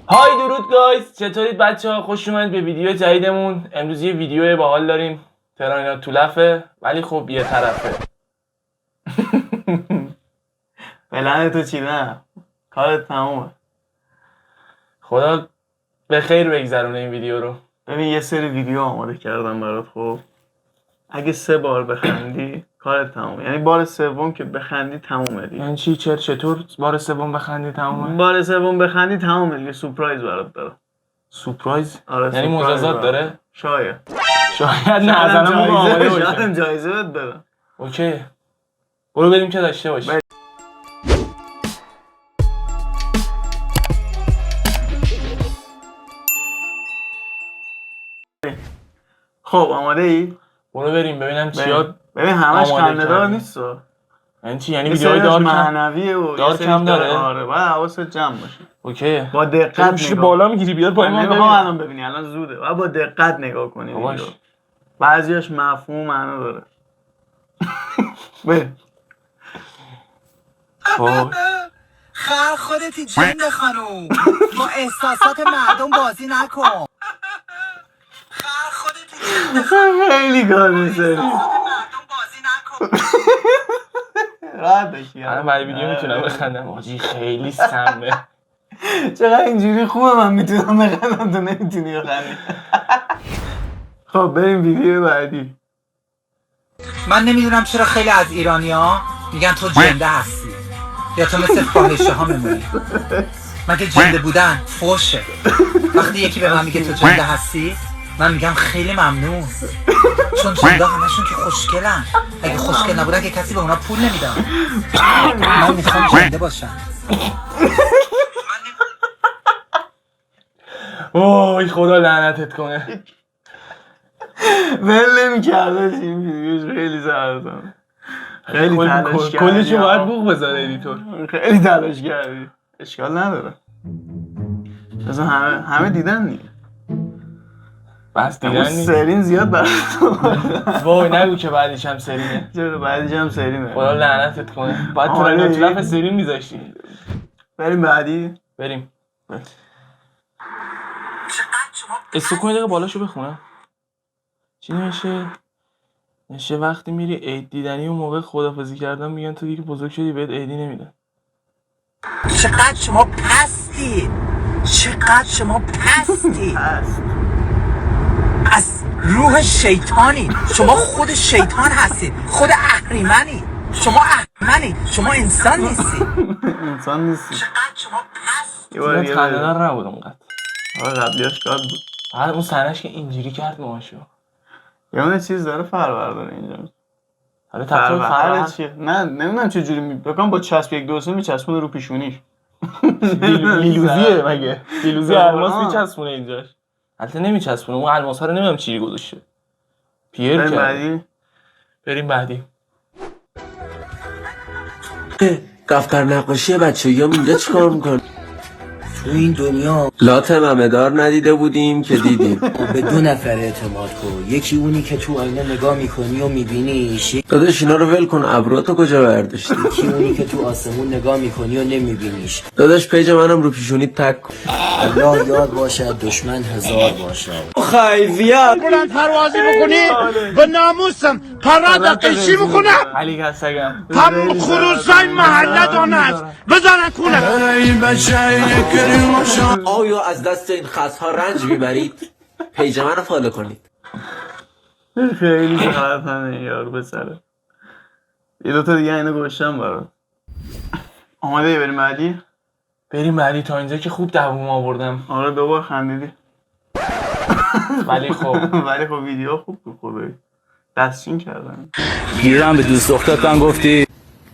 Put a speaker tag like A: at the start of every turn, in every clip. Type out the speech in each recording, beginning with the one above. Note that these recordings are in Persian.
A: های درود گایز، چطورید بچه ها؟ خوش اومدید به ویدیو جدیدمون. امروز یه ویدیو باحال داریم. ترانینا تو لفه ولی خب یه طرفه.
B: بلند تو چی نه؟ کارت تمومه.
A: خدا به خیر بگذرونه این ویدیو رو.
B: ببین یه سری ویدیو آماده کردم برات. خب اگه 3 بار بخندی کارت تمومه. یعنی بار سوم که بخندی تمومه دیگه.
A: یعنی چی؟ چطور بار سوم بخندی تمومه؟
B: بار سوم بخندی تمومه دیگه. سورپرایز برات دارم.
A: سورپرایز؟
B: آره
A: یعنی مجازات داره؟
B: شاید
A: نه از الان آماده باشم.
B: شاید جایزه بهت بدم.
A: اوکی برو بریم که داشته باشی.
B: خب آماده ای؟
A: برو بریم ببینم چیا.
B: ببین همش
A: آماده
B: خنده‌دار
A: کردی.
B: نیست.
A: یعنی چی؟ یعنی
B: یه
A: ویدیوهای
B: سریش
A: دار کم
B: معنویه و
A: دار
B: یه سریش
A: کم داره؟
B: آره باید حواست جمع باشه.
A: اوکی
B: با دقت
A: چی
B: نگاه.
A: بالا میگیری بیاد پایین ما
B: نمیخوام
A: ببینم.
B: الان ببینی، الان زوده. باید با دقت نگاه کنی.
A: باش.
B: بعضیاش مفهوم معنا داره. ببین
C: خر خودتی جند خانوم، با احساسات مردم بازی نکن. خر خودتی جند خانوم،
B: خیلی گاده سری
C: احساسات مردم بازی نکن.
B: راحت بشی.
A: الان برای ویدیو میتونم بخندم. آجی خیلی سمه.
B: چقدر اینجوری خوبه من میتونم بخندم تو نمیتونی بخندی. خب بریم ویدیو بعدی.
C: من نمیدونم چرا خیلی از ایرانی‌ها میگن تو جنده هستی یا تو مثل فاحشه ها میمونی. مگه جنده بودن فوشه؟ وقتی یکی به من میگه تو جنده هستی من میگم خیلی ممنون، چون جنده همشون که خوشگلن. اگه خوشگل نبودن که کسی به اونا پول نمیدن. من میخوام جنده باشم.
A: وای خدا لعنتت کنه.
B: ول نمی‌کرد این ویدیوش. خیلی سرطان. خیلی تلاش کردی.
A: کلیشو باید بوق بذاره ادیتور.
B: خیلی تلاش کردی. اشکال نداره. مثلا همه دیدن دیگه.
A: بس
B: اما
A: دیدن نیست.
B: سرین زیاد برات.
A: وای نگو که بعدش هم سرینه.
B: چرا بعدش هم سرینه؟
A: خدا لعنتت کنه. باید
B: آره.
A: ترانینا تو لفه سرین میذاشتی.
B: بریم بعدی.
A: بریم. سکون دقیقه بالاشو بخونم. چی نشه وقتی میری عید دیدنی اون موقع خدافظی کردن میگن تو دیگه بزرگ شدی بهت عیدی نمیدن.
C: چقدر شما پستی، چقدر شما پستی.
B: هست.
C: از روح شیطانی. شما خود شیطان هستید، خود اهریمنی. شما اهریمنی، شما انسان نیستی.
B: انسان نیستی.
C: چقدر شما پستی.
B: یه بار دیگه
A: خنده‌دار نبود اونقدر.
B: آره قبلیاش گاد بود.
A: بعد اون صحنه‌اش که اینجوری کرد ماشو.
B: یه چیز داره فرورداره اینجا.
A: حالا تقریبا
B: فرورداره چیه؟ نه نمیدونم چه جوری بگم. با چسب 1 2 3 میچسبونه رو پیشونیش.
A: دیلوزیه مگه؟ دیلوزی الماس
B: آه.
A: میچسبونه اینجاش. البته نمیچسبونه. اون الماس ها رو نمیدونم چی گذاشته. پیر
B: بریم
A: کرد.
B: بعدی.
A: بریم بعدی.
D: دفتر نقاشی بچه‌ها اینجا چیکار می‌کنه؟
C: تو این دنیا
D: لات ممه‌دار ندیده بودیم که دیدیم.
C: به 2 نفر اعتماد کن. یکی اونی که تو آینه نگاه میکنی و میبینیش،
D: داداش اینا رو ول کن. ابروتو کجا برداشتی؟
C: یکی اونی که تو آسمون نگاه میکنی و نمیبینیش.
D: داداش پیج منم رو پیشونیت تک کن.
C: الله یاد باشد دشمن هزار باشد.
D: خیزیت
E: بلند پروازی بکنی به ناموسم پرد قیچی میکنم.
A: علی کسگم.
E: هم خروسای محله دانست بزنن کونه.
D: آیا از دست این خطها رنج میبرید؟ پیج من رو فالو کنید.
B: خیلی سرطانه یارو بسره. یه دوتا دیگه اینو گوشتم برات. آماده بریم بعدی؟
A: بریم بعدی. تا اینجا که خوب دووم آوردم.
B: آره 2 بار خندیدی.
A: ولی خب
B: ویدیو خوب بود خدایی. دستچین کردن.
F: گیرم به دوست دخترتم گفتی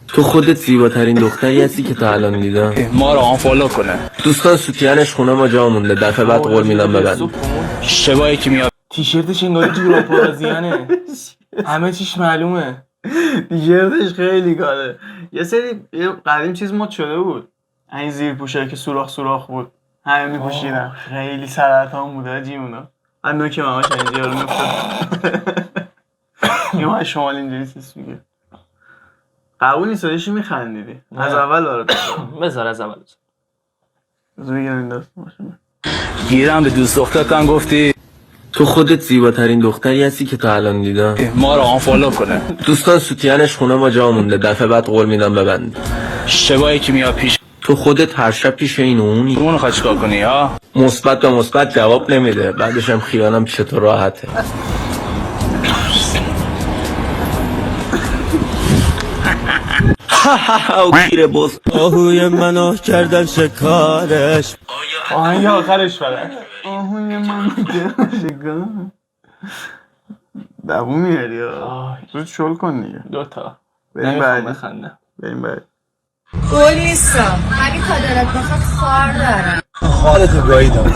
D: تو خودت زیباترین دختری هستی که تا الان دیدم.
F: ما رو آنفالو کنه.
D: دوستان سوتیانش خونه ما جا مونده. دفعه بعد قول میدم ببند.
F: اشتباهی که میاد
A: تیشرتش انگاری جوراب‌پرازیانه. همه چیش معلومه.
B: تیشرتش خیلی گاده. یه سری قدیم چیز مد شده بود. این زیر پوشایی که سوراخ بود. همه میپوشیدن. خیلی سرطان بود آجی اونا. من نوک ماماش اینجا رو میفتاد. یه ما شمال اینجوری سیس میگه. قبول نیست داشتی میخندیدی. از اول داره.
A: بذار از اول.
B: بذار بگم این داستان باشه.
F: گیرم به دوست دخترتم گفتی
D: تو خودت زیباترین دختری هستی که تا الان دیدم.
F: ما رو آنفالو کنه.
D: دوستان سوتیانش خونه ما جا مونده، دفعه بعد قول میدم ببند.
F: اشتباهی که میاد پیش
D: تو خودت هر شب پیش این و اونی.
F: اون خواهد چیکار کنی ها؟
D: مثبت به مثبت جواب نمیده، بعدش هم خیالم پیش تو راحته. گیره بز آهوی منو کردن شکارش.
A: آهنگ آخرش فقط
B: آهوی من شگان دوو میاری ها. زود شل کن دیگه.
A: دوتا
B: بریم
A: نمیخوام
B: بعدی.
A: بخندم.
B: بریم بعدی.
G: گل نیستم همین تا دلت بخواد خار دارم.
F: خالتو گاییدم.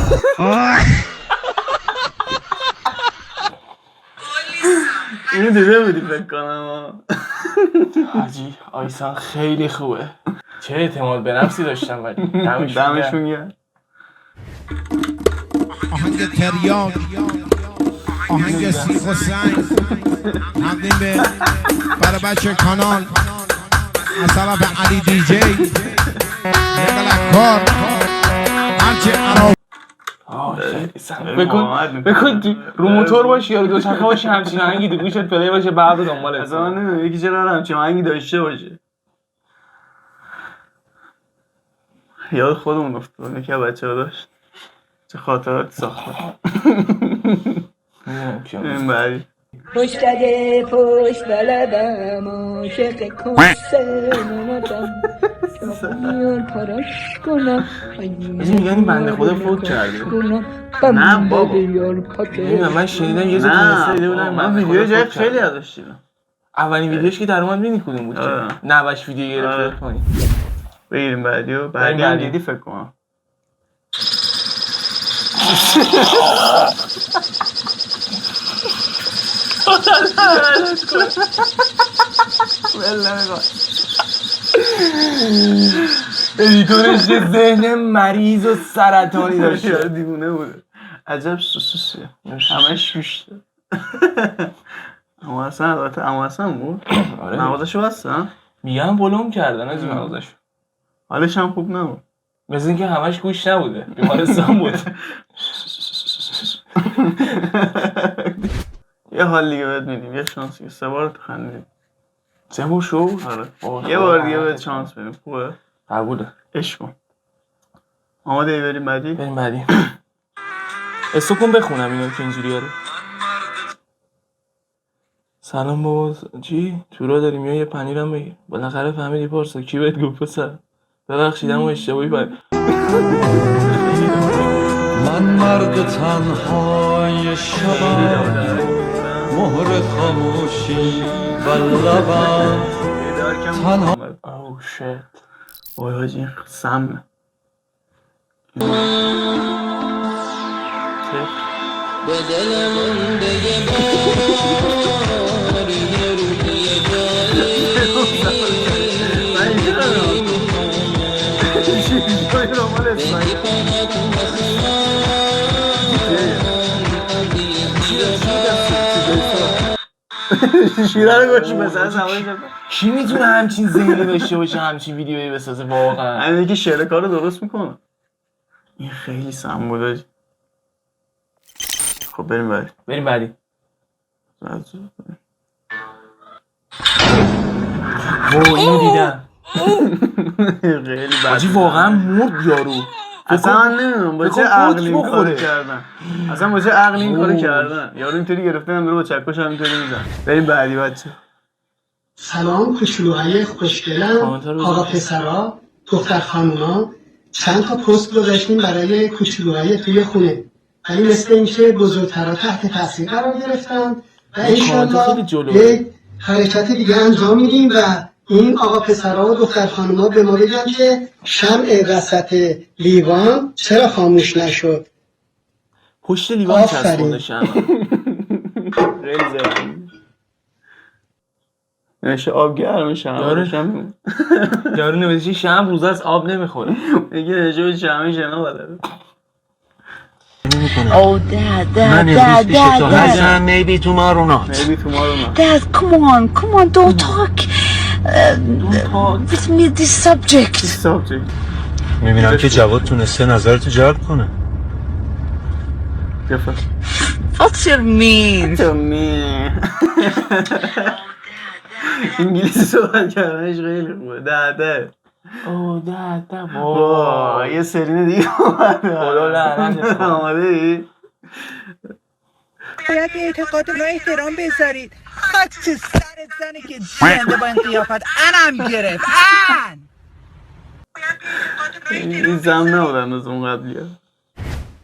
B: اینو دیده بودی فکر کنم.
A: حاجی آیسان خیلی خوبه. چه اعتماد به نفسی داشتم ولی
B: دمشون گرم.
E: آهنگ تریاک، آهنگ سیخ و سنگ تقدیم به برای بچه کانال از طرف علی دی جی نقلکار هرچه عراق.
A: خیلی سم. بکن رو موتور باشی یا رو دوچرخه باشی همچین آهنگی تو گوشت پلی باشه بعد دنبالت.
B: از من نمیدونم یکی چرا همچین آهنگی داشته باشه. یاد خودمون افتاد یکی از بچه ها داشت چه خاطرات ساخته. این بعدی
G: پشت داده پشت بلدم عاشق کنسه نمادم میار پاراش کنم
A: میگن این بنده خدا فوت کرده.
B: نه بابا
A: نمیدونم من شنیدم یه جا
B: نه
A: دیده بودم
B: من ویدیو جای خیلی ازش دیدم.
A: اولین ویدیوش که در اومد ببینی کدوم بود؟ نوش ویدیو گرفته پایین.
B: بگیریم بعدیو. بعدی هم دیدی فکر کنم.
A: ادیتورش یه ذهن مریض و سرطانی داشته.
B: دیوونه بوده. عجب سوسوسیه همه شوشته. اما اصلا البته اما اصلا بود. مغازشو بستن
A: میگم بلوم کردن از مغازشو.
B: حالش هم خوب نبود.
A: مثل اینکه همش گوش نبوده بیمارستان بود.
B: یه حال دیگه بهت میدیم. یه شانس دیگه. 3 بار تو خندیدیم.
A: 3 بار شو؟
B: آره یه بار دیگه بهت شانس بدیم. خوبه؟
A: قبوله.
B: عشق کن. آماده ای بریم بعدی؟
A: بریم بعدی. استوکن بخونم اینو که اینجوری آره. سلام بابا چی؟ چورا داری میای یه پنیرم بگیر. بالاخره فهمیدی پارسا کی بهت گفت پسر؟ ببخشید اما اشتباهی
H: من مرد تنهای شبم مهر خاموشی و لبم تنها.
A: اوه شت.
B: وای حاجی این سمه.
H: به دل مونده یه بار یه رو یه
B: شیره رو گوش بزن زمانی شد.
A: کی میتونه همچین ذهنی داشته باشه همچین ویدیویی بسازه واقعا؟
B: همین یکی شعر کار رو درست میکنه. این خیلی سم بود. خب بریم بعدی.
A: بریم بعدی. اینو دیدم.
B: خیلی بد.
A: حاجی واقعا مرد یارو.
B: اصلا من نمیدونم با چه عقلی این کارو کردن. اصلا با چه عقلی این کارو کردن. یارو اینطوری گرفتن داره با چکش هم اینطوری میزنه. بریم بعدی بچه.
I: سلام کوچولوهای خوشگلم، آقا پسرا، دختر خانوما. چند تا پست گذاشتیم برای کوچولوهای توی خونه. ولی مثل اینکه بزرگترها تحت تاثیر قرار گرفتن و انشالله یک حرکت دیگه انجام میدیم و این آقا پسرها و دختر خانوما به ما بگن که شمع وسط لیوان چرا خاموش نشد.
A: پشت لیوان چسبونده شمع.
B: خیلی زرنگ. نشه آب گرم شمع.
A: یارو نوشته شمع روزه از آب نمیخوره.
B: میگه نشه به شمع شنا بلده.
G: Oh dad,
H: maybe tomorrow not.
G: dad, come on, don't talk with me this subject.
J: میبینم که جواد تونسته نظرتو جلب کنه.
B: بفر
C: What's your mean?
B: انگلیسی صحبت کردنش خیلی خوبه. ده
A: اوه ده
B: وای یه سرین دیگه اومده.
A: خدا لعنتت کنه.
B: آماده ای؟
C: باید به اعتقاد ما احترام بذارید. خاک تو سرت زنی که جنده با این قیافت انم گرفت ان.
B: این زم نبودن از اون قبلی ها.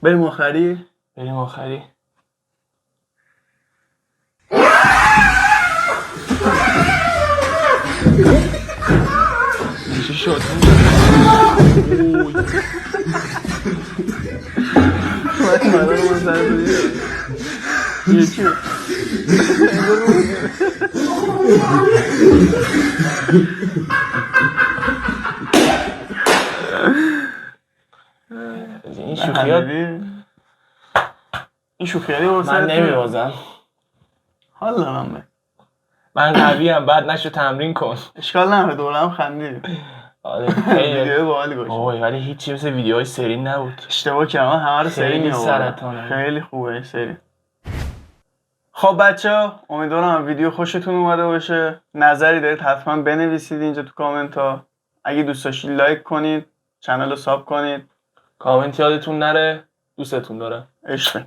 B: بریم آخری؟
A: بریم آخری. چی شد؟
B: یکی
A: این شوخیات
B: این شوخیاتی بود.
A: من نمیبازم.
B: حال دارم به
A: من قویم بعد نشو تمرین کن.
B: اشکال نداره دورم خندید.
A: آره خیلی
B: ویدیو باحالی گوش.
A: اوه ولی هیچی مثل ویدیوهای سرین نبود.
B: اشتباه کردم همه رو سری
A: خیلی
B: می‌آوردم.
A: سرطانه.
B: خیلی خوبه این سری. خب بچه‌ها امیدوارم ویدیو خوشتون اومده باشه. نظری دارید حتما بنویسید اینجا تو کامنت ها. اگه دوست داشتید لایک کنید، کانال رو ساب کنید.
A: کامنت یادتون نره. دوستتون دارم.
B: عشق.